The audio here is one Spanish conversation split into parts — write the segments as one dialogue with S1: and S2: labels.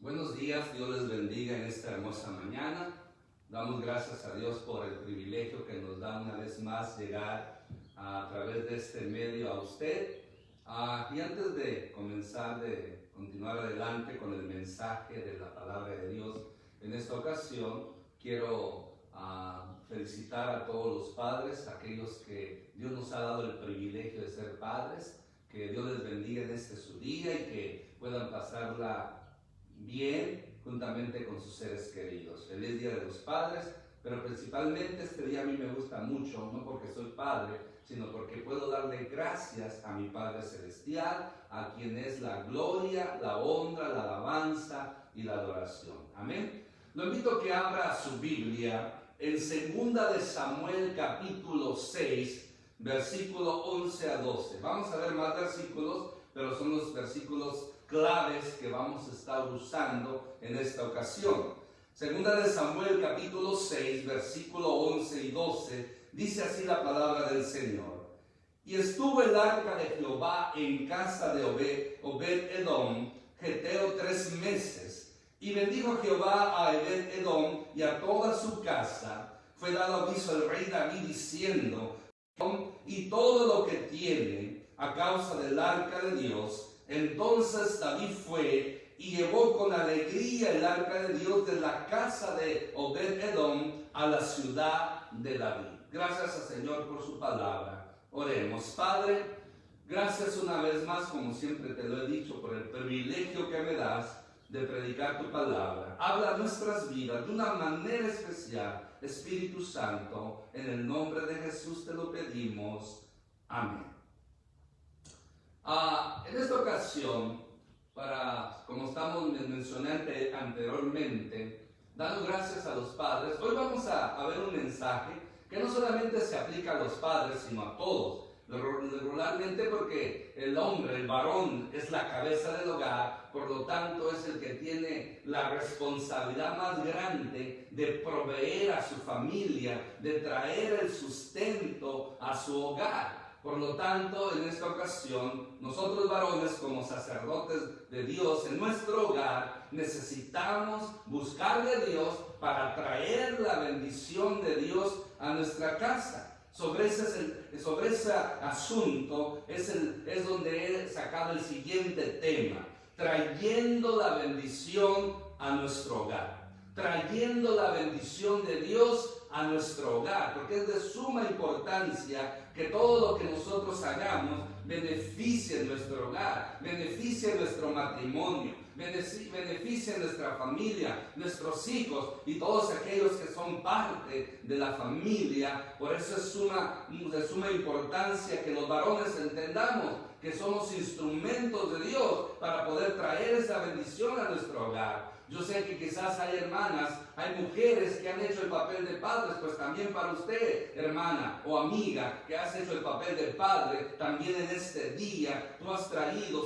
S1: Buenos días, Dios les bendiga en esta hermosa mañana. Damos gracias a Dios por el privilegio que nos da una vez más llegar a través de este medio a usted. Y antes de continuar adelante con el mensaje de la palabra de Dios, en esta ocasión quiero felicitar a todos los padres, aquellos que Dios nos ha dado el privilegio de ser padres. Que Dios les bendiga en este su día y que puedan pasarla bien juntamente con sus seres queridos. Feliz Día de los Padres, pero principalmente este día a mí me gusta mucho, no porque soy padre, sino porque puedo darle gracias a mi Padre Celestial, a quien es la gloria, la honra, la alabanza y la adoración. Amén. Lo invito a que abra su Biblia en 2 de Samuel capítulo 6, versículo 11 a 12. Vamos a ver más versículos, pero son los versículos claves que vamos a estar usando en esta ocasión. 2 de Samuel capítulo 6, versículo 11 y 12, dice así la palabra del Señor. Y estuvo el arca de Jehová en casa de Obed-Edom, geteo, 3 meses. Y bendijo Jehová a Obed-Edom y a toda su casa. Fue dado aviso al rey David diciendo: y todo lo que tiene a causa del arca de Dios. Entonces David fue y llevó con alegría el arca de Dios de la casa de Obed-Edom a la ciudad de David. Gracias al Señor por su palabra. Oremos. Padre, gracias una vez más, como siempre te lo he dicho, por el privilegio que me das de predicar tu palabra. Habla nuestras vidas de una manera especial. Espíritu Santo, en el nombre de Jesús te lo pedimos. Amén. En esta ocasión, como mencioné anteriormente, dando gracias a los padres, hoy vamos a ver un mensaje que no solamente se aplica a los padres, sino a todos. Regularmente porque el hombre, el varón, es la cabeza del hogar, por lo tanto es el que tiene la responsabilidad más grande de proveer a su familia, de traer el sustento a su hogar. Por lo tanto, en esta ocasión, nosotros varones como sacerdotes de Dios en nuestro hogar, necesitamos buscarle a Dios para traer la bendición de Dios a nuestra casa. Sobre ese asunto es donde he sacado el siguiente tema: trayendo la bendición a nuestro hogar. Trayendo la bendición de Dios a nuestro hogar, porque es de suma importancia que todo lo que nosotros hagamos beneficie nuestro hogar, beneficie nuestro matrimonio, beneficie nuestra familia, nuestros hijos y todos aquellos que son parte de la familia. Por eso es de suma importancia que los varones entendamos que somos instrumentos de Dios para poder traer esa bendición a nuestro hogar. Yo sé que quizás hay hermanas, hay mujeres que han hecho el papel de padres, pues también para usted, hermana o amiga, que has hecho el papel de padre, también en este día tú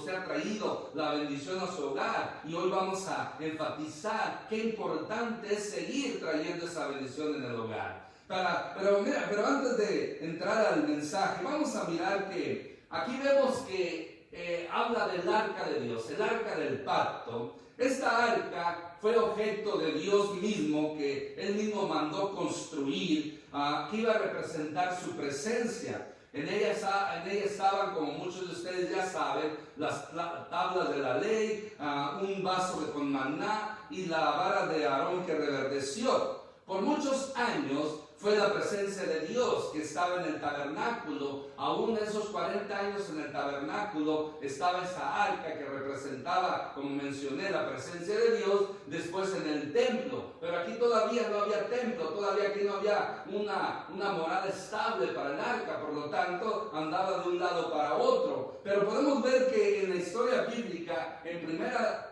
S1: se ha traído la bendición a su hogar. Y hoy vamos a enfatizar qué importante es seguir trayendo esa bendición en el hogar. Pero antes de entrar al mensaje, vamos a mirar que aquí vemos que habla del arca de Dios, el arca del pacto. Esta arca fue objeto de Dios mismo, que Él mismo mandó construir, que iba a representar su presencia. En ella estaban, como muchos de ustedes ya saben, las tablas de la ley, un vaso con maná y la vara de Aarón que reverdeció. Por muchos años fue la presencia de Dios que estaba en el tabernáculo. Aún esos 40 años en el tabernáculo estaba esa arca que representaba, como mencioné, la presencia de Dios. Después en el templo, pero aquí todavía no había templo, todavía aquí no había una morada estable para el arca, por lo tanto andaba de un lado para otro. Pero podemos ver que en la historia bíblica, en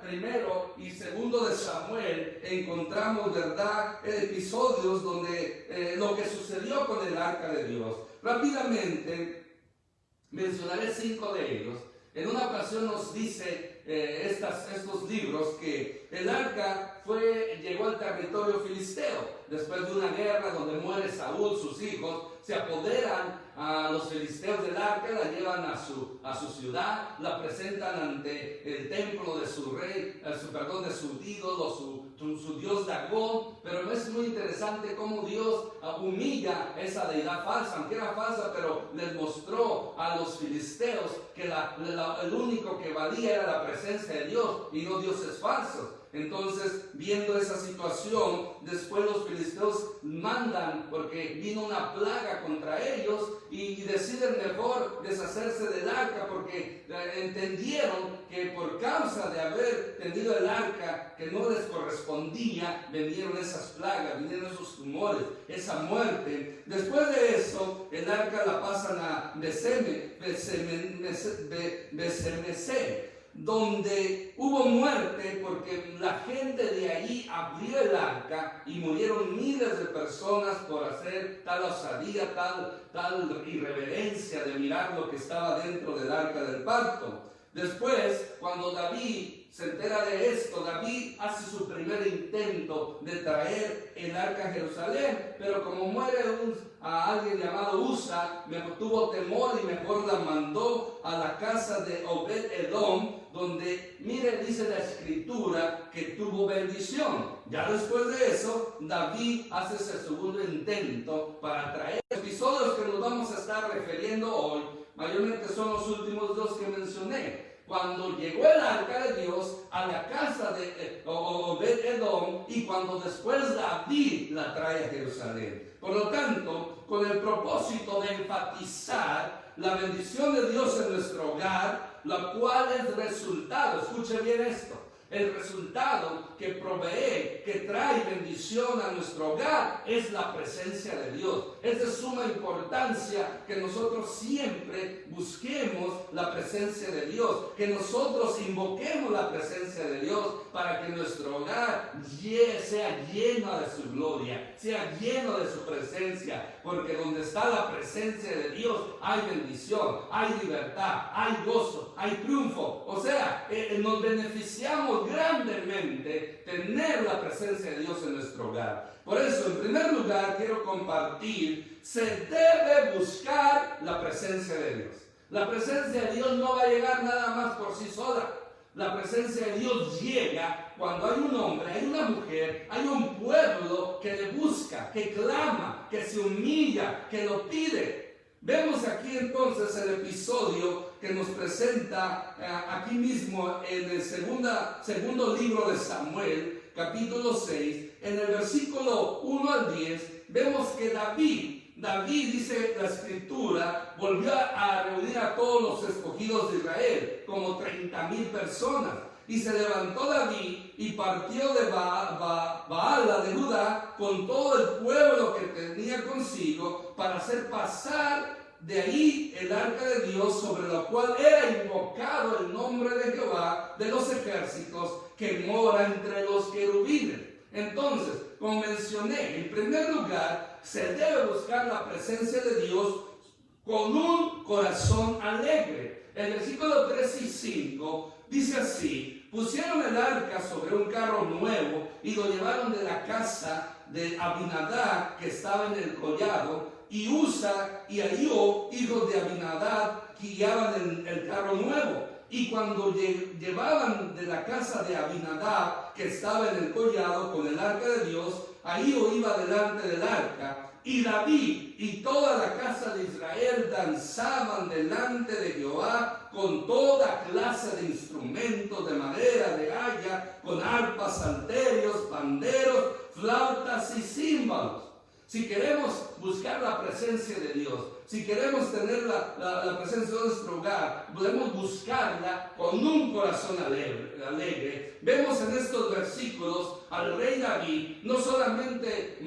S1: primero y segundo de Samuel, encontramos, ¿verdad?, episodios donde lo que sucedió con el arca de Dios. Rápidamente mencionaré 5 de ellos. En una ocasión nos dice estos libros que el arca llegó al territorio filisteo. Después de una guerra donde muere Saúl, sus hijos se apoderan a los filisteos del arca, la llevan a su ciudad, la presentan ante el templo de su rey, de su ídolo, su dios Dagón. Pero es muy interesante cómo Dios humilla esa deidad falsa, aunque era falsa, pero les mostró a los filisteos que el único que valía era la presencia de Dios y no dioses falsos. Entonces, viendo esa situación, después los filisteos mandan, porque vino una plaga contra ellos, y deciden mejor deshacerse del arca, porque entendieron que por causa de haber tenido el arca que no les correspondía, vinieron esas plagas, vinieron esos tumores, esa muerte. Después de eso, el arca la pasan a Besemese, donde hubo muerte, porque la gente de allí abrió el arca y murieron miles de personas por hacer tal osadía, tal irreverencia de mirar lo que estaba dentro del arca del pacto. Después, cuando David se entera de esto, David hace su primer intento de traer el arca a Jerusalén, pero como muere a alguien llamado Usa, tuvo temor y mejor la mandó a la casa de Obed-Edom, donde, mire, dice la escritura que tuvo bendición. Ya después de eso, David hace ese segundo intento para traer. Los episodios que nos vamos a estar refiriendo hoy, mayormente son los últimos dos que mencioné. Cuando llegó el arca de Dios a la casa de Obed-Edom, y cuando después David la trae a Jerusalén. Por lo tanto, con el propósito de enfatizar la bendición de Dios en nuestro hogar, la cual es resultado, escuche bien esto, el resultado que provee, que trae bendición a nuestro hogar, es la presencia de Dios. Es de suma importancia que nosotros siempre busquemos la presencia de Dios, que nosotros invoquemos la presencia de Dios para que nuestro hogar sea lleno de su gloria, sea lleno de su presencia, porque donde está la presencia de Dios hay bendición, hay libertad, hay gozo, hay triunfo. O sea, nos beneficiamos grandemente tener la presencia de Dios en nuestro hogar. Por eso, en primer lugar, quiero compartir, se debe buscar la presencia de Dios. La presencia de Dios no va a llegar nada más por sí sola. La presencia de Dios llega cuando hay un hombre, hay una mujer, hay un pueblo que le busca, que clama, que se humilla, que lo pide. Vemos aquí entonces el episodio que nos presenta aquí mismo en el segundo libro de Samuel, capítulo 6, en el versículo 1 al 10, vemos que David, dice la escritura, volvió a reunir a todos los escogidos de Israel, como 30,000 personas. Y se levantó David y partió de Baala de Judá con todo el pueblo que tenía consigo para hacer pasar de ahí el arca de Dios, sobre lo cual era invocado el nombre de Jehová de los ejércitos, que mora entre los querubines. Entonces, como mencioné, en primer lugar, se debe buscar la presencia de Dios con un corazón alegre. El versículo 3 y 5 dice así: pusieron el arca sobre un carro nuevo y lo llevaron de la casa de Abinadab, que estaba en el collado, y Usa y Ahío, hijos de Abinadab, guiaban el carro nuevo. Y cuando llevaban de la casa de Abinadab, que estaba en el collado con el arca de Dios, Ahío iba delante del arca. Y David y toda la casa de Israel danzaban delante de Jehová con toda clase de instrumentos de madera, de haya, con arpas, salterios, panderos, flautas y címbalos. Si queremos buscar la presencia de Dios, si queremos tener la presencia de nuestro hogar, podemos buscarla con un corazón alegre. Vemos en estos versículos al rey David, no solamente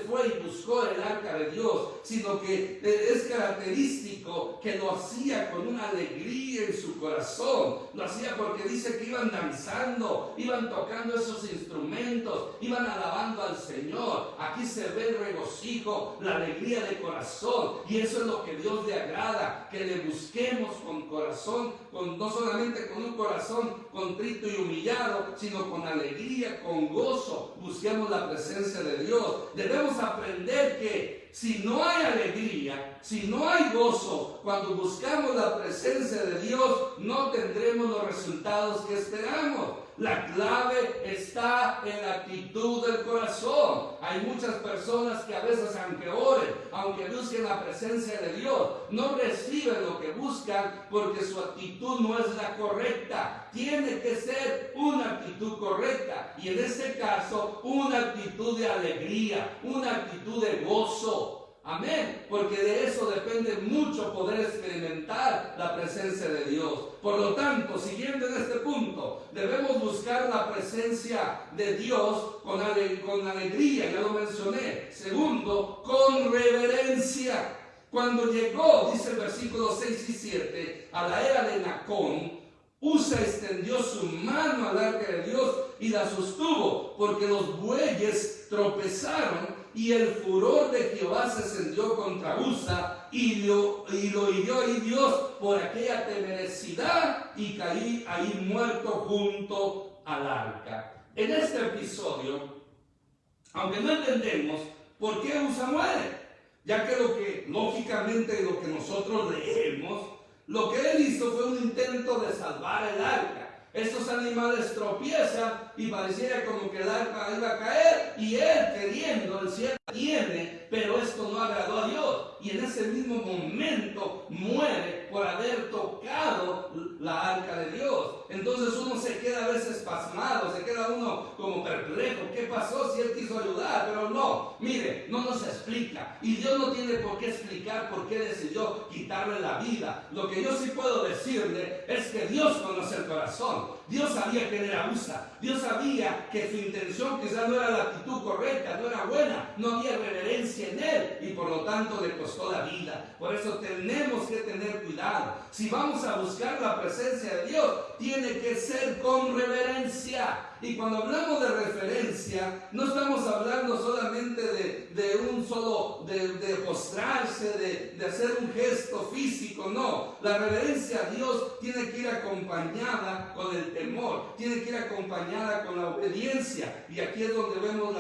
S1: fue y buscó el arca de Dios, sino que es característico que lo hacía con una alegría en su corazón. Lo hacía porque dice que iban danzando, iban tocando esos instrumentos, iban alabando al Señor. Aquí se ve el regocijo, la alegría de corazón, y eso es lo que Dios le agrada, que le busquemos busquemos con corazón, no solamente con un corazón contrito y humillado, sino con alegría, con gozo, busquemos la presencia de Dios. Debemos aprender que si no hay alegría, si no hay gozo, cuando buscamos la presencia de Dios, no tendremos los resultados que esperamos. La clave está en la actitud del corazón. Hay muchas personas que a veces, aunque oren, aunque busquen la presencia de Dios, no reciben lo que buscan porque su actitud no es la correcta. Tiene que ser una actitud correcta, y en este caso una actitud de alegría, una actitud de gozo. Amén, porque de eso depende mucho poder experimentar la presencia de Dios. Por lo tanto, siguiendo en este punto, debemos buscar la presencia de Dios con alegría, ya lo mencioné. Segundo, con reverencia. Cuando llegó, dice el versículo 6 y 7, a la era de Nacón, Usa extendió su mano al arca de Dios y la sostuvo, porque los bueyes tropezaron y el furor de Jehová se encendió contra Usa y lo hirió ahí Dios por aquella temerosidad y caí ahí muerto junto al arca. En este episodio, aunque no entendemos por qué Usa muere, ya que lógicamente lo que nosotros leemos, lo que él hizo fue un intento de salvar el arca. Estos animales tropiezan y pareciera como que el arca iba a caer, y él queriendo, el cielo tiene, pero esto no agradó a Dios, y en ese mismo momento muere por haber tocado la arca de Dios. Entonces uno se queda a veces pasmado, se queda uno como perplejo. ¿Qué pasó si él quiso ayudar? Pero no, mire, no nos explica, y Dios no tiene por qué explicar por qué decidió quitarle la vida. Lo que yo sí puedo decirle es que Dios conoce el corazón. Dios sabía quién era Usa. Dios sabía que su intención quizás no era la actitud correcta, no era buena, no había reverencia en él, y por lo tanto le costó la vida. Por eso tenemos que tener cuidado. Si vamos a buscar la presencia de Dios, tiene que ser con reverencia. Y cuando hablamos de referencia, no estamos hablando solamente de postrarse, de hacer un gesto físico, no. La reverencia a Dios tiene que ir acompañada con el temor, tiene que ir acompañada con la obediencia. Y aquí es donde vemos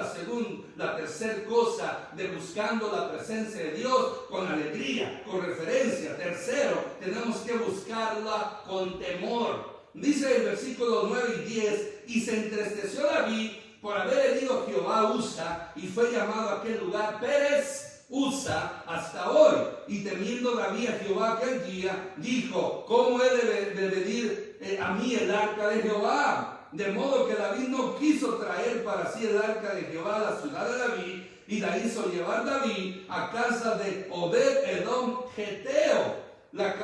S1: la tercera cosa de buscando la presencia de Dios, con alegría, con referencia. Tercero, tenemos que buscarla con temor. Dice el versículo 9 y 10, y se entristeció David por haber herido Jehová a Usa, y fue llamado a aquel lugar Pérez Usa hasta hoy. Y temiendo David a Jehová aquel día, dijo: ¿cómo he de medir a mí el arca de Jehová? De modo que David no quiso traer para sí el arca de Jehová a la ciudad de David, y la hizo llevar David a casa de Obed-Edom Geteo.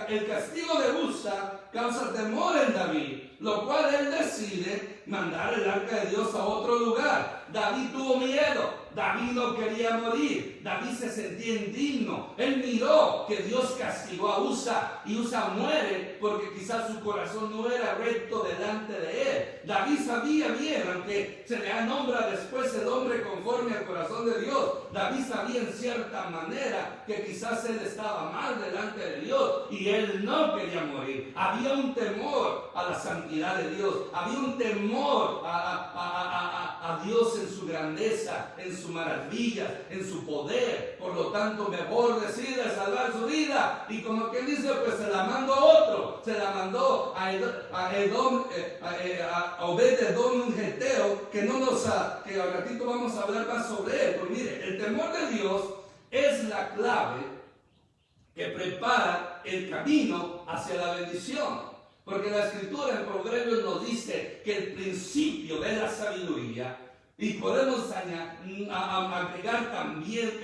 S1: El castigo de Usa causa temor en David, lo cual él decide mandar el arca de Dios a otro lugar. David tuvo miedo, David no quería morir, David se sentía indigno. Él miró que Dios castigó a Usa, y Usa muere porque quizás su corazón no era recto delante de él. David sabía bien, aunque se le nombra después el hombre conforme al corazón de Dios, David sabía en cierta manera que quizás él estaba mal delante de Dios y él no quería morir. Había un temor a la santidad de Dios, había un temor a Dios en su grandeza, en su maravilla, en su poder. Por lo tanto, mejor decide salvar su vida, y como que dice, pues se la mandó a otro, se la mandó a Obed-Edom Geteo, que al ratito vamos a hablar más sobre él. Pues mire, el temor de Dios es la clave que prepara el camino hacia la bendición. Porque la Escritura en Proverbios nos dice que el principio de la sabiduría, y podemos agregar también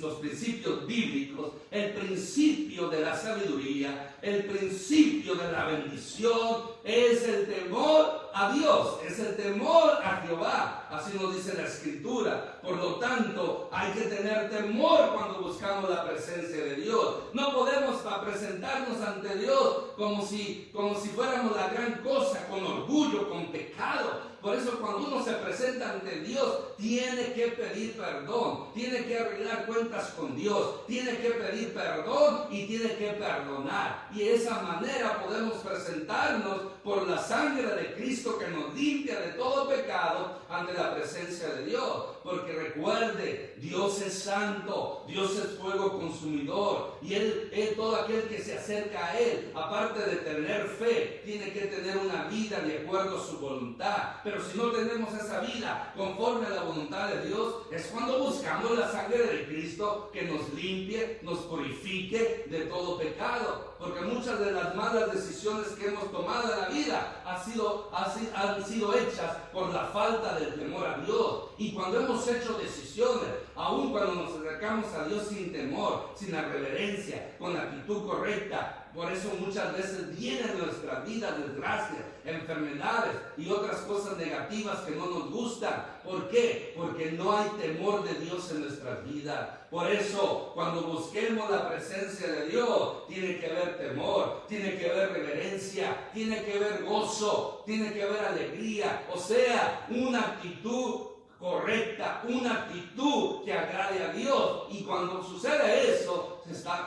S1: los principios bíblicos, el principio de la sabiduría, el principio de la bendición, es el temor a Dios, es el temor a Jehová. Así nos dice la Escritura. Por lo tanto, hay que tener temor cuando buscamos la presencia de Dios. No podemos presentarnos ante Dios como si fuéramos la gran cosa, con orgullo, con pecado. Por eso cuando uno se presenta ante Dios, tiene que pedir perdón, tiene que arreglar cuentas con Dios, tiene que pedir perdón y tiene que perdonar. Y de esa manera podemos presentarnos por la sangre de Cristo que nos limpia de todo pecado ante la presencia de Dios. Porque recuerde, Dios es santo, Dios es fuego consumidor, y Él, todo aquel que se acerca a Él, aparte de tener fe, tiene que tener una vida de acuerdo a su voluntad. Pero si no tenemos esa vida conforme a la voluntad de Dios, es cuando buscamos la sangre de Cristo que nos limpie, nos purifique de todo pecado. Porque muchas de las malas decisiones que hemos tomado en la vida han sido hechas por la falta del temor a Dios. Y cuando hemos hecho decisiones, aun cuando nos acercamos a Dios sin temor, sin la reverencia, con la actitud correcta, por eso muchas veces vienen en nuestras vidas desgracias, enfermedades y otras cosas negativas que no nos gustan. ¿Por qué? Porque no hay temor de Dios en nuestras vidas. Por eso, cuando busquemos la presencia de Dios, tiene que haber temor, tiene que haber reverencia, tiene que haber gozo, tiene que haber alegría. O sea, una actitud correcta, una actitud que agrade a Dios. Y cuando sucede eso,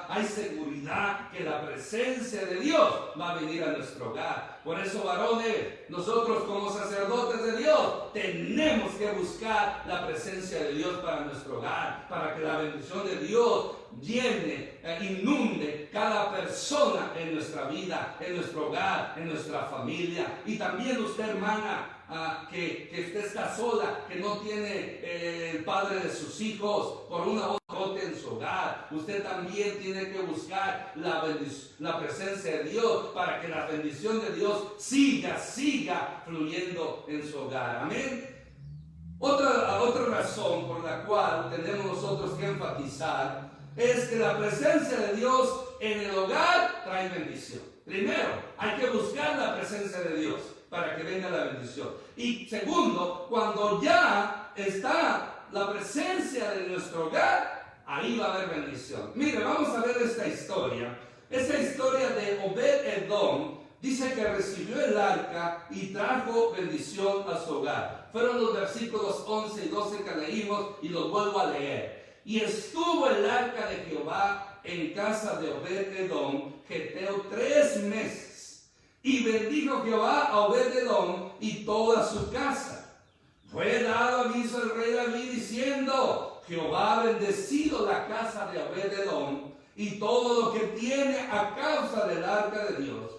S1: hay seguridad que la presencia de Dios va a venir a nuestro hogar. Por eso, varones, nosotros como sacerdotes de Dios tenemos que buscar la presencia de Dios para nuestro hogar, para que la bendición de Dios llene, inunde cada persona en nuestra vida, en nuestro hogar, en nuestra familia. Y también usted, hermana, que usted está sola, que no tiene el padre de sus hijos por una voz en su hogar, usted también tiene que buscar la presencia de Dios para que la bendición de Dios siga fluyendo en su hogar. Amén. Otra razón por la cual tenemos nosotros que enfatizar es que la presencia de Dios en el hogar trae bendición. Primero, hay que buscar la presencia de Dios para que venga la bendición. Y segundo, cuando ya está la presencia de nuestro hogar, ahí va a haber bendición. Mire, vamos a ver esta historia. Esta historia de Obed-Edom dice que recibió el arca y trajo bendición a su hogar. Fueron los versículos 11 y 12 que leímos y los vuelvo a leer. Y estuvo el arca de Jehová en casa de Obed-Edom, geteo, 3 meses. Y bendijo Jehová a Obed-Edom y toda su casa. Fue dado aviso al rey David diciendo: Jehová ha bendecido la casa de Obed-Edom y todo lo que tiene a causa del arca de Dios.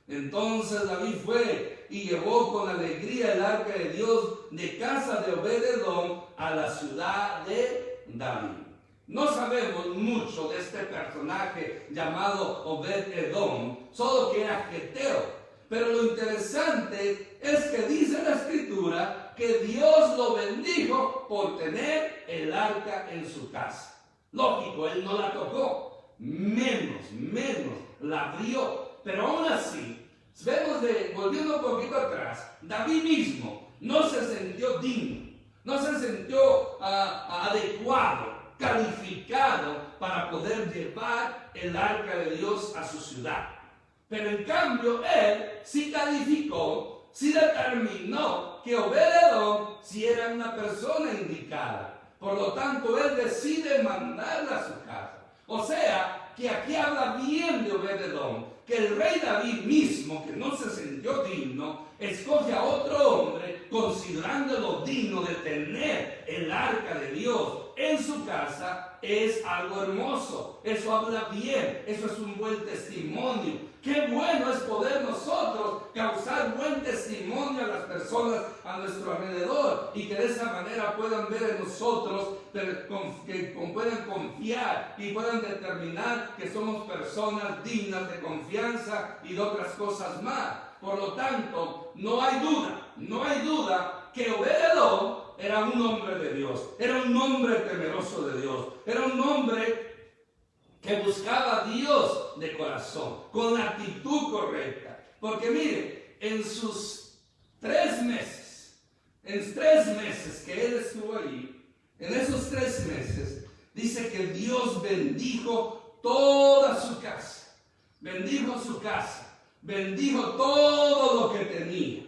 S1: Entonces David fue y llevó con alegría el arca de Dios de casa de Obed-Edom a la ciudad de David. No sabemos mucho de este personaje llamado Obed-Edom, solo que era geteo. Pero lo interesante es que dice la escritura que Dios lo bendijo por tener el arca en su casa. Lógico, él no la tocó, menos la abrió. Pero aún así, vemos, volviendo un poquito atrás, David mismo no se sintió digno, no se sintió adecuado, calificado para poder llevar el arca de Dios a su ciudad. Pero en cambio, él sí calificó, sí determinó que Obed-Edom sí era una persona indicada. Por lo tanto, él decide mandarla a su casa. O sea, que aquí habla bien de Obed-Edom, que el rey David mismo, que no se sintió digno, escoge a otro hombre considerándolo digno de tener el arca de Dios en su casa. Es algo hermoso, eso habla bien, eso es un buen testimonio. Qué bueno es poder nosotros causar buen testimonio a las personas a nuestro alrededor y que de esa manera puedan ver en nosotros, que puedan confiar y puedan determinar que somos personas dignas de confianza y de otras cosas más. Por lo tanto, no hay duda que Obed-Edom era un hombre de Dios, era un hombre temeroso de Dios, era un hombre que buscaba a Dios de corazón, con la actitud correcta. Porque mire, en sus 3 meses, que él estuvo allí, en esos 3 meses, dice que Dios bendijo toda su casa, bendijo todo lo que tenía.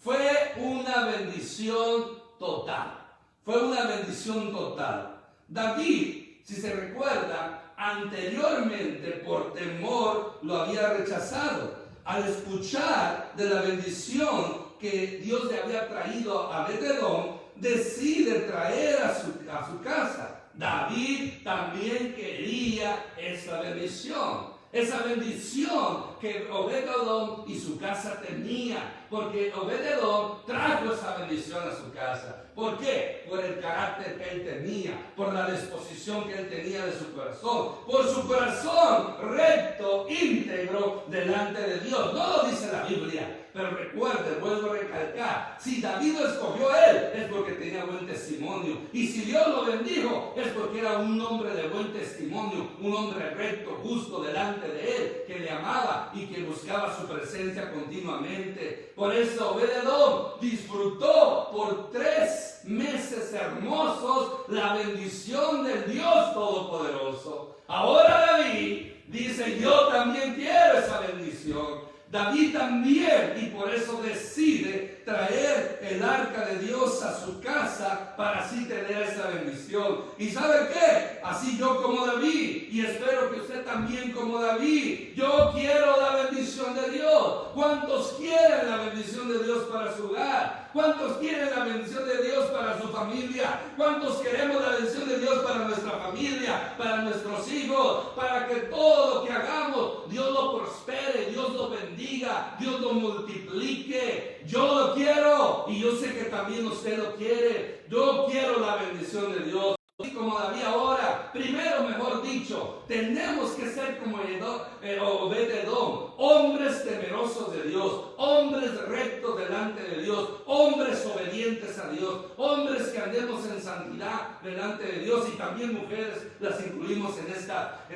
S1: Fue una una bendición total. Fue una bendición total. David, si se recuerda, anteriormente por temor lo había rechazado. Al escuchar de la bendición que Dios le había traído a Obed-Edom, decide traer a su casa. David también quería esa bendición que Obed-Edom y su casa tenía, porque Obed-Edom trajo esa bendición a su casa. ¿Por qué? Por el carácter que él tenía, por la disposición que él tenía de su corazón, por su corazón recto, íntegro delante de Dios. No lo dice la Biblia, pero recuerde, vuelvo a recalcar, si David lo escogió a él, es porque tenía buen testimonio, y si Dios lo bendijo, es porque era un hombre de buen testimonio, un hombre recto, justo delante de él, que le amaba y que buscaba su presencia continuamente. Por eso Obed-Edom disfrutó por 3 meses hermosos la bendición del Dios Todopoderoso. Ahora David dice: yo también quiero esa bendición. David también, y por eso decide traer el arca de Dios a su casa para así tener esa bendición. ¿Y sabe qué? Así yo como David, y espero que usted también como David, yo quiero la bendición de Dios. ¿Cuántos quieren la bendición de Dios para su hogar? ¿Cuántos quieren la bendición de Dios para su familia? ¿Cuántos queremos la bendición de Dios para nuestra familia, para nuestros hijos, para que todo lo que hagamos, Dios lo prospere, Dios lo bendiga, Dios lo multiplique? Yo lo quiero, y yo sé que también usted lo quiere. Yo quiero la bendición de Dios. Y como David ahora, primero, mejor dicho, tenemos que ser como Obed-Edom, hombres temerosos de Dios, hombres rectos delante de Dios, hombres obedientes a Dios, hombres que andemos en santidad delante de Dios, y también mujeres las incluimos en esta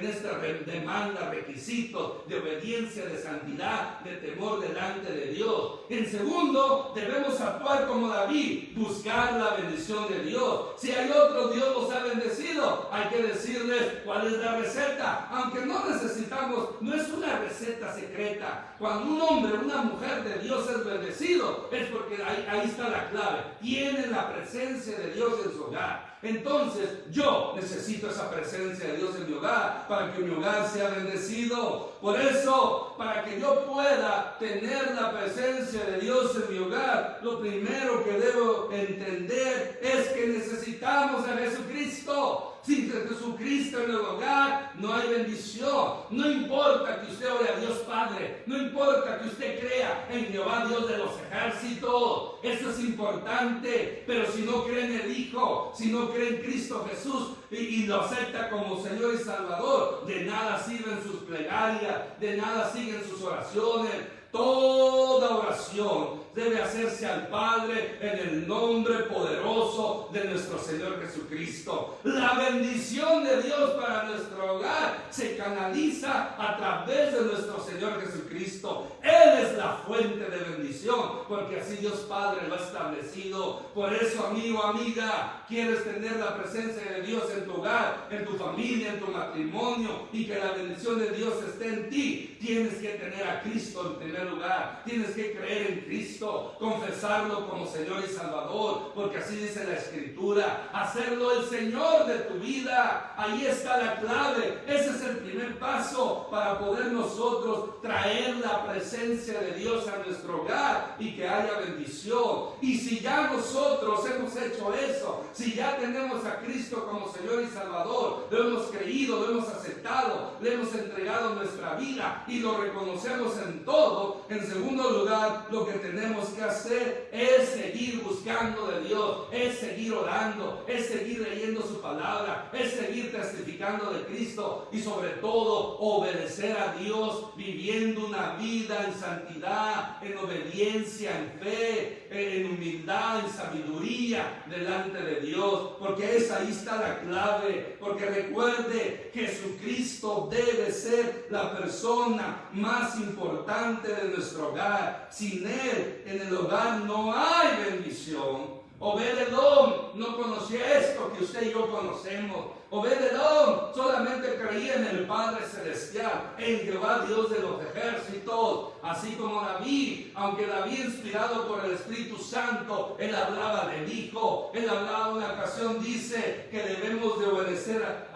S1: demanda, requisitos de obediencia, de santidad, de temor delante de Dios. En segundo, debemos actuar como David, buscar la bendición de Dios. Si hay otro Dios los ha bendecido, hay que decirles cuál es la receta, aunque no necesitamos, no es una receta secreta. Cuando un hombre, una mujer de Dios es bendecido, es porque ahí está la clave, tiene la presencia de Dios en su hogar. Entonces yo necesito esa presencia de Dios en mi hogar para que mi hogar sea bendecido. Por eso, para que yo pueda tener la presencia de Dios en mi hogar, lo primero que debo entender es que necesitamos a Jesucristo. Sin Jesucristo en el hogar no hay bendición. No importa que usted ore a Dios Padre, no importa que usted crea en Jehová Dios de los ejércitos, eso es importante. Pero si no cree en el Hijo, si no cree en Cristo Jesús y lo acepta como Señor y Salvador, de nada sirven sus plegarias, de nada siguen sus oraciones. Toda oración debe hacerse al Padre en el nombre poderoso de nuestro Señor Jesucristo. La bendición de Dios para nuestro hogar se canaliza a través de nuestro Señor Jesucristo. Él es la fuente de bendición, porque así Dios Padre lo ha establecido. Por eso, amigo, amiga, quieres tener la presencia de Dios en tu hogar, en tu familia, en tu matrimonio, y que la bendición de Dios esté en ti, tienes que tener a Cristo en primer lugar. Tienes que creer en Cristo, confesarlo como Señor y Salvador, porque así dice la Escritura, hacerlo el Señor de tu vida. Ahí está la clave. Ese es el primer paso para poder nosotros traer la presencia de Dios a nuestro hogar y que haya bendición. Y si ya nosotros hemos hecho eso, si ya tenemos a Cristo como Señor y Salvador, lo hemos creído, lo hemos aceptado, le hemos entregado nuestra vida y lo reconocemos en todo, en segundo lugar, lo que tenemos que hacer es seguir buscando de Dios, es seguir orando, es seguir leyendo su palabra, es seguir testificando de Cristo, y sobre todo obedecer a Dios, viviendo una vida en santidad, en obediencia, en fe, en humildad, en sabiduría delante de Dios, porque ahí está la clave. Porque recuerde que Jesucristo debe ser la persona más importante de nuestro hogar. Sin Él en el hogar no hay bendición. Obed-Edom no conocía esto que usted y yo conocemos. Obed-Edom solamente creía en el Padre Celestial, en Jehová Dios de los ejércitos, así como David, aunque David inspirado por el Espíritu Santo, él hablaba del Hijo, él hablaba una ocasión, dice que debemos de obedecer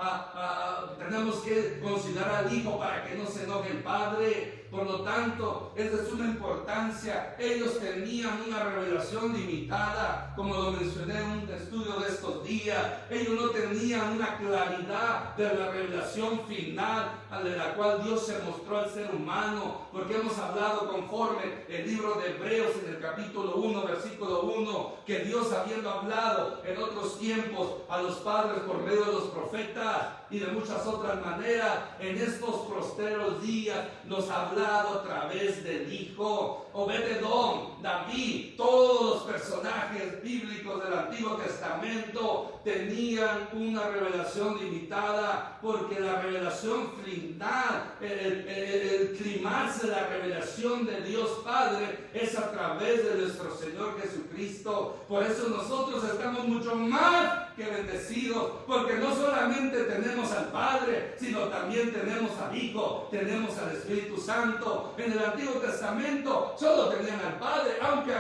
S1: tenemos que considerar al Hijo para que no se enoje el Padre. Por lo tanto, es de suma importancia. Ellos tenían una revelación limitada, como lo mencioné en un estudio de estos días. Ellos no tenían una claridad de la revelación final de la cual Dios se mostró al ser humano, porque hemos hablado conforme el libro de Hebreos en el capítulo 1, versículo 1, que Dios, habiendo hablado en otros tiempos a los padres por medio de los profetas y de muchas otras maneras, en estos postreros días nos ha hablado a través del Hijo. Obed-Edom, David, todos los personajes bíblicos del Antiguo Testamento tenían una revelación limitada, porque la revelación final, el clímax de la revelación de Dios Padre es a través de nuestro Señor Jesucristo. Por eso nosotros estamos mucho más que bendecidos, porque no solamente tenemos al Padre, sino también tenemos al Hijo, tenemos al Espíritu Santo. En el Antiguo Testamento solo tenían al Padre, aunque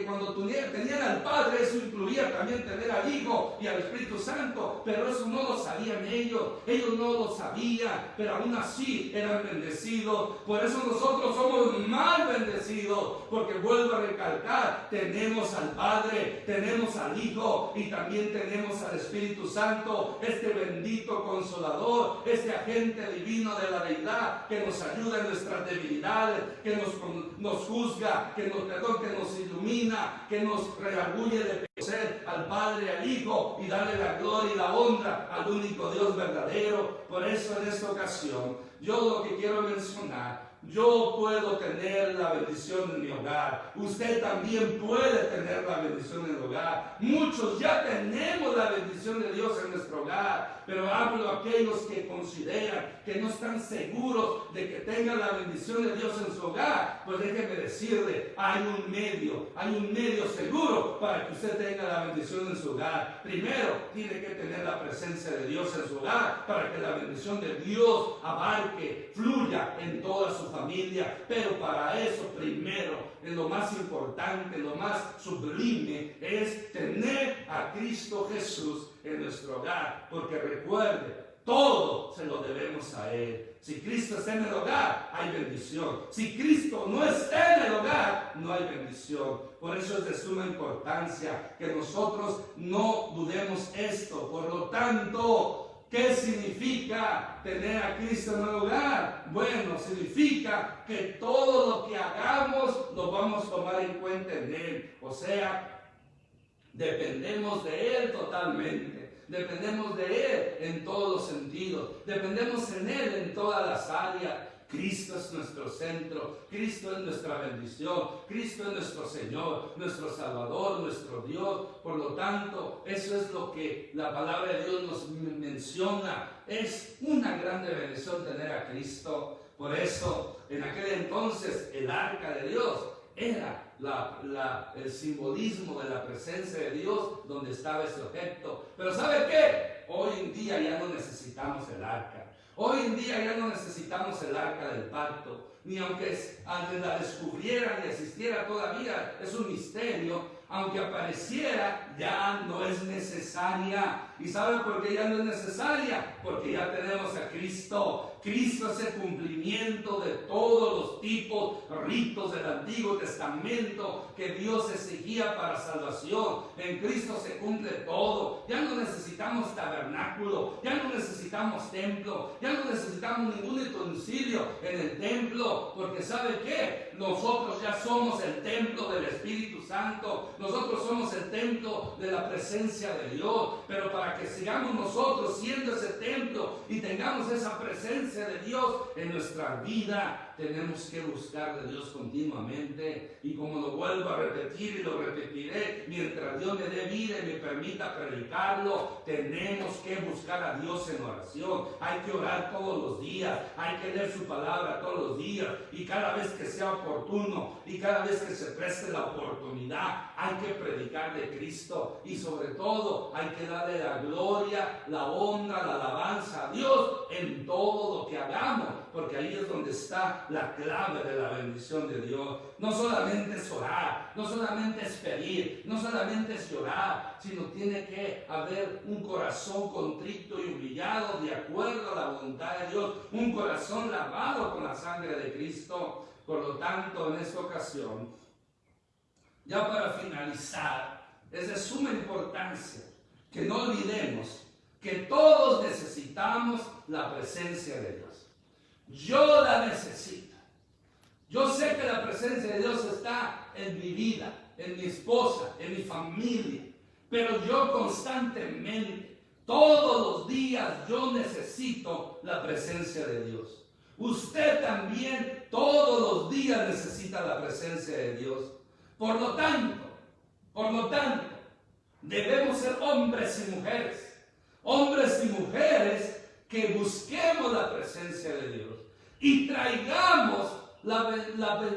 S1: cuando tenían al Padre, eso incluía también tener al Hijo y al Espíritu Santo, pero eso no lo sabían ellos no lo sabían, pero aún así eran bendecidos. Por eso nosotros somos más bendecidos, porque vuelvo a recalcar, tenemos al Padre, tenemos al Hijo y también tenemos al Espíritu Santo, este bendito Consolador, este agente divino de la deidad que nos ayuda en nuestras debilidades, que nos juzga, que nos ilumina, que nos redarguye de conocer al Padre y al Hijo y darle la gloria y la honra al único Dios verdadero. Por eso en esta ocasión yo lo que quiero mencionar, yo puedo tener la bendición en mi hogar. Usted también puede tener la bendición en el hogar. Muchos ya tenemos la bendición de Dios en nuestro hogar. Pero hablo a aquellos que consideran que no están seguros de que tengan la bendición de Dios en su hogar. Pues déjeme decirle, hay un medio seguro para que usted tenga la bendición en su hogar. Primero, tiene que tener la presencia de Dios en su hogar para que la bendición de Dios abarque, fluya en toda su familia. Pero para eso, primero, es lo más importante, lo más sublime, es tener a Cristo Jesús en nuestro hogar. Porque recuerde, todo se lo debemos a Él. Si Cristo está en el hogar, hay bendición. Si Cristo no está en el hogar, no hay bendición. Por eso es de suma importancia que nosotros no dudemos esto. Por lo tanto, ¿qué significa tener a Cristo en el hogar? Bueno, significa que todo lo que hagamos lo vamos a tomar en cuenta en Él. O sea, dependemos de Él totalmente. Dependemos de Él en todos los sentidos. Dependemos en Él en todas las áreas. Cristo es nuestro centro. Cristo es nuestra bendición. Cristo es nuestro Señor, nuestro Salvador, nuestro Dios. Por lo tanto, eso es lo que la palabra de Dios nos menciona. Es una grande bendición tener a Cristo. Por eso, en aquel entonces, el arca de Dios era el simbolismo de la presencia de Dios donde estaba ese objeto. Pero ¿sabe qué? Hoy en día ya no necesitamos el arca. Hoy en día ya no necesitamos el arca del pacto. Ni aunque la descubrieran y existiera todavía, es un misterio. Aunque apareciera, ya no es necesaria. ¿Y sabe por qué ya no es necesaria? Porque ya tenemos a Cristo. Cristo es el cumplimiento de todos los tipos, ritos del Antiguo Testamento que Dios exigía para salvación. En Cristo se cumple todo. Ya no necesitamos tabernáculo, ya no necesitamos templo, ya no necesitamos ningún utensilio en el templo, porque ¿sabe qué? Nosotros ya somos el templo del Espíritu Santo. Nosotros somos el templo de la presencia de Dios. Pero para para que sigamos nosotros siendo ese templo y tengamos esa presencia de Dios en nuestra vida, tenemos que buscar de Dios continuamente. Y como lo vuelvo a repetir y lo repetiré, mientras Dios me dé vida y me permita predicarlo, tenemos que buscar a Dios en oración. Hay que orar todos los días, hay que leer su palabra todos los días, y cada vez que sea oportuno y cada vez que se preste la oportunidad, hay que predicar de Cristo, y sobre todo hay que darle la gloria, la honra, la alabanza a Dios en todo lo que hagamos, porque ahí es donde está la clave de la bendición de Dios. No solamente es orar, no solamente es pedir, no solamente es llorar, sino tiene que haber un corazón contrito y humillado de acuerdo a la voluntad de Dios, un corazón lavado con la sangre de Cristo. Por lo tanto, en esta ocasión, ya para finalizar, es de suma importancia que no olvidemos que todos necesitamos la presencia de Dios. Yo la necesito. Yo sé que la presencia de Dios está en mi vida, en mi esposa, en mi familia, pero yo constantemente, todos los días, yo necesito la presencia de Dios. Usted también todos los días necesita la presencia de Dios. Por lo tanto, debemos ser hombres y mujeres que busquemos la presencia de Dios y traigamos la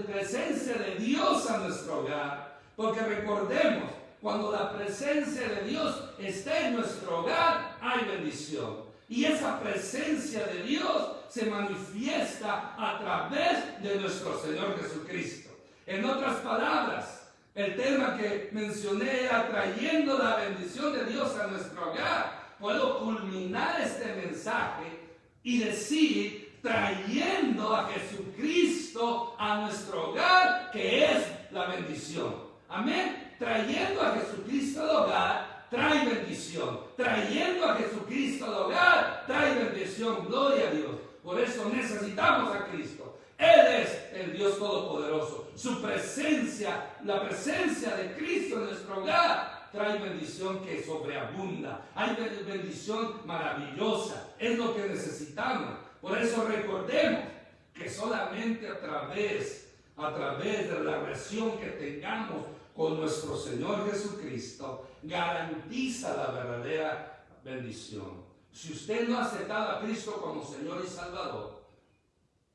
S1: presencia de Dios a nuestro hogar. Porque recordemos, cuando la presencia de Dios está en nuestro hogar, hay bendición. Y esa presencia de Dios se manifiesta a través de nuestro Señor Jesucristo. En otras palabras, el tema que mencioné era trayendo la bendición de Dios a nuestro hogar. Puedo culminar este mensaje y decir, trayendo a Jesucristo a nuestro hogar, que es la bendición. Amén. Trayendo a Jesucristo al hogar, trae bendición. Trayendo a Jesucristo al hogar, trae bendición. Gloria a Dios. Por eso necesitamos a Cristo. Él es el Dios Todopoderoso. Su presencia, la presencia de Cristo en nuestro hogar, trae bendición que sobreabunda. Hay bendición maravillosa. Es lo que necesitamos. Por eso recordemos que solamente a través de la relación que tengamos con nuestro Señor Jesucristo, garantiza la verdadera bendición. Si usted no ha aceptado a Cristo como Señor y Salvador,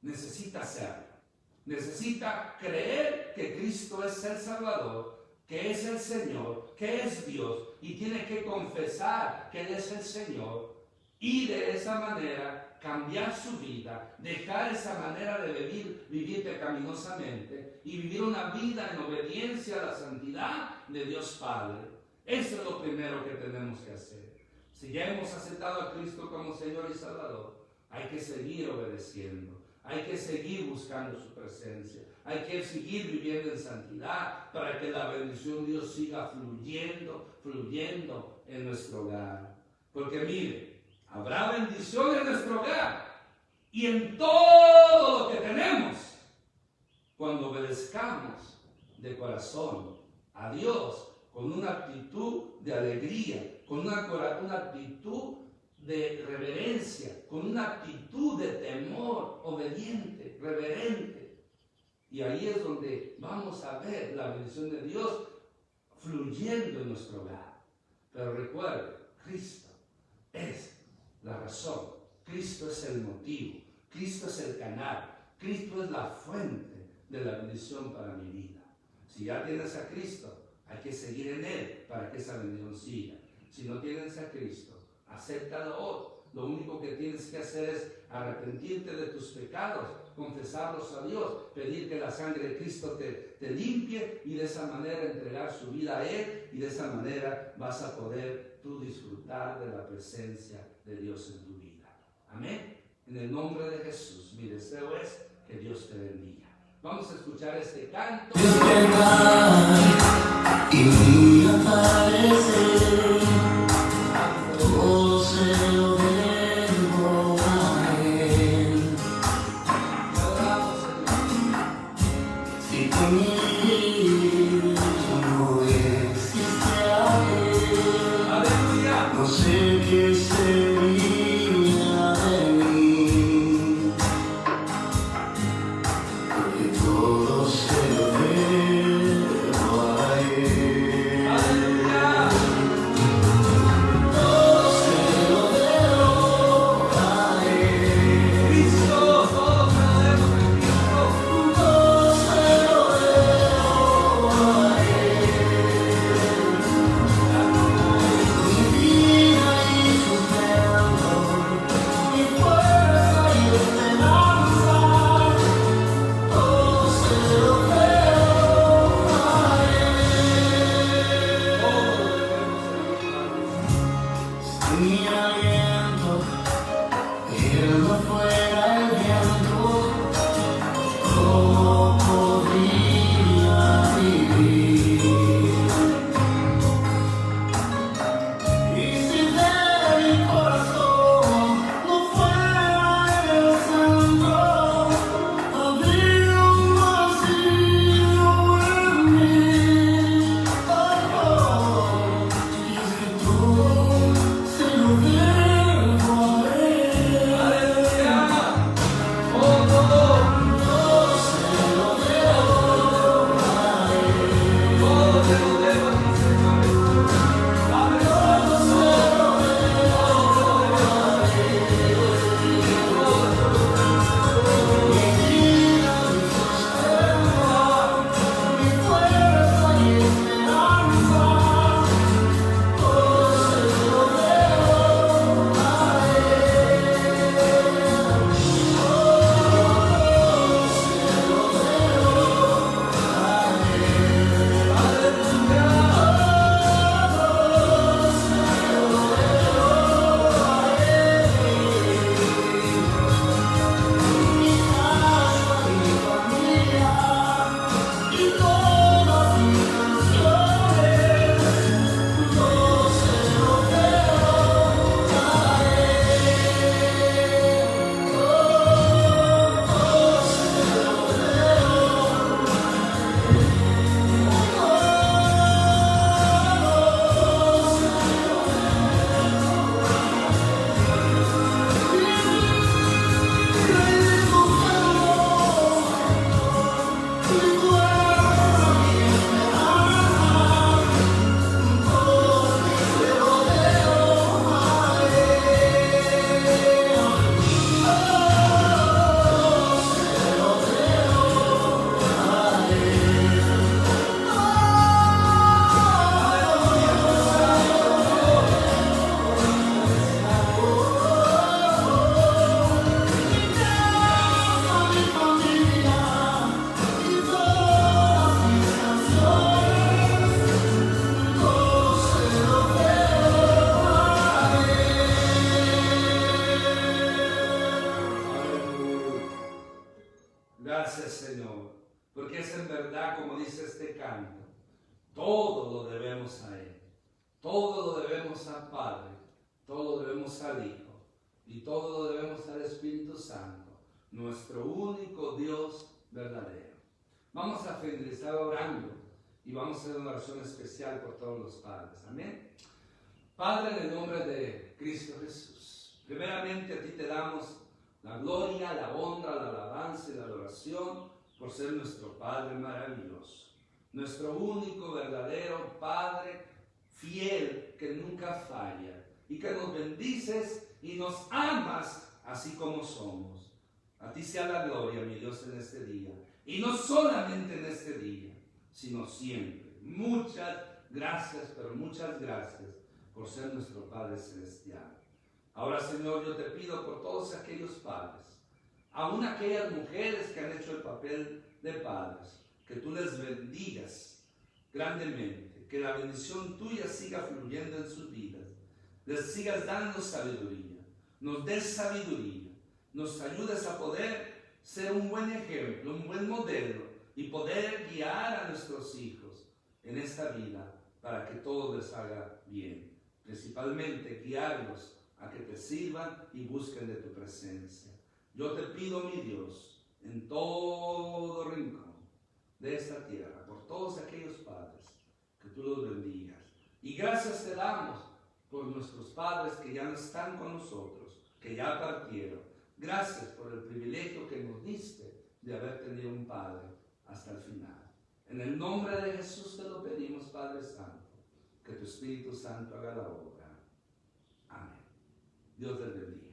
S1: necesita hacerlo. Necesita creer que Cristo es el Salvador, que es el Señor, que es Dios, y tiene que confesar que Él es el Señor, y de esa manera cambiar su vida, dejar esa manera de vivir pecaminosamente y vivir una vida en obediencia a la santidad de Dios Padre. Eso es lo primero que tenemos que hacer. Si ya hemos aceptado a Cristo como Señor y Salvador, hay que seguir obedeciendo, hay que seguir buscando su presencia, hay que seguir viviendo en santidad para que la bendición de Dios siga fluyendo en nuestro hogar. Porque mire, habrá bendición en nuestro hogar y en todo lo que tenemos cuando obedezcamos de corazón a Dios con una actitud de alegría, con una actitud de reverencia, con una actitud de temor obediente, reverente. Y ahí es donde vamos a ver la bendición de Dios fluyendo en nuestro hogar. Pero recuerde, Cristo es la razón, Cristo es el motivo, Cristo es el canal, Cristo es la fuente de la bendición para mi vida. Si ya tienes a Cristo, hay que seguir en Él para que esa bendición siga. Si no tienes a Cristo, acéptalo hoy. Lo único que tienes que hacer es arrepentirte de tus pecados, confesarlos a Dios, pedir que la sangre de Cristo te limpie y de esa manera entregar su vida a Él, y de esa manera vas a poder tú disfrutar de la presencia de Dios en tu vida. Amén. En el nombre de Jesús, mi deseo es que Dios te bendiga. Vamos a escuchar este canto.
S2: Y aparecer, todo se lo debo a Él. Si conmigo no existe a Él,
S1: aleluya,
S2: no sé
S1: es en verdad, como dice este canto, todo lo debemos a Él, todo lo debemos al Padre, todo lo debemos al Hijo y todo lo debemos al Espíritu Santo, nuestro único Dios verdadero. Vamos a finalizar orando y vamos a hacer una oración especial por todos los padres. Amén. Padre, en el nombre de Cristo Jesús, primeramente a ti te damos la gloria, la honra, la alabanza y la adoración por ser nuestro Padre maravilloso, nuestro único verdadero Padre fiel que nunca falla y que nos bendices y nos amas así como somos. A ti sea la gloria, mi Dios, en este día. Y no solamente en este día, sino siempre. Muchas gracias, pero muchas gracias por ser nuestro Padre Celestial. Ahora, Señor, yo te pido por todos aquellos padres, aún aquellas mujeres que han hecho el papel de padres, que tú les bendigas grandemente, que la bendición tuya siga fluyendo en sus vidas, les sigas dando sabiduría, nos des sabiduría, nos ayudes a poder ser un buen ejemplo, un buen modelo y poder guiar a nuestros hijos en esta vida para que todo les haga bien. Principalmente guiarlos a que te sirvan y busquen de tu presencia. Yo te pido, mi Dios, en todo rincón de esta tierra, por todos aquellos padres, que tú los bendigas. Y gracias te damos por nuestros padres que ya no están con nosotros, que ya partieron. Gracias por el privilegio que nos diste de haber tenido un Padre hasta el final. En el nombre de Jesús te lo pedimos, Padre Santo, que tu Espíritu Santo haga la obra. Amén. Dios les bendiga.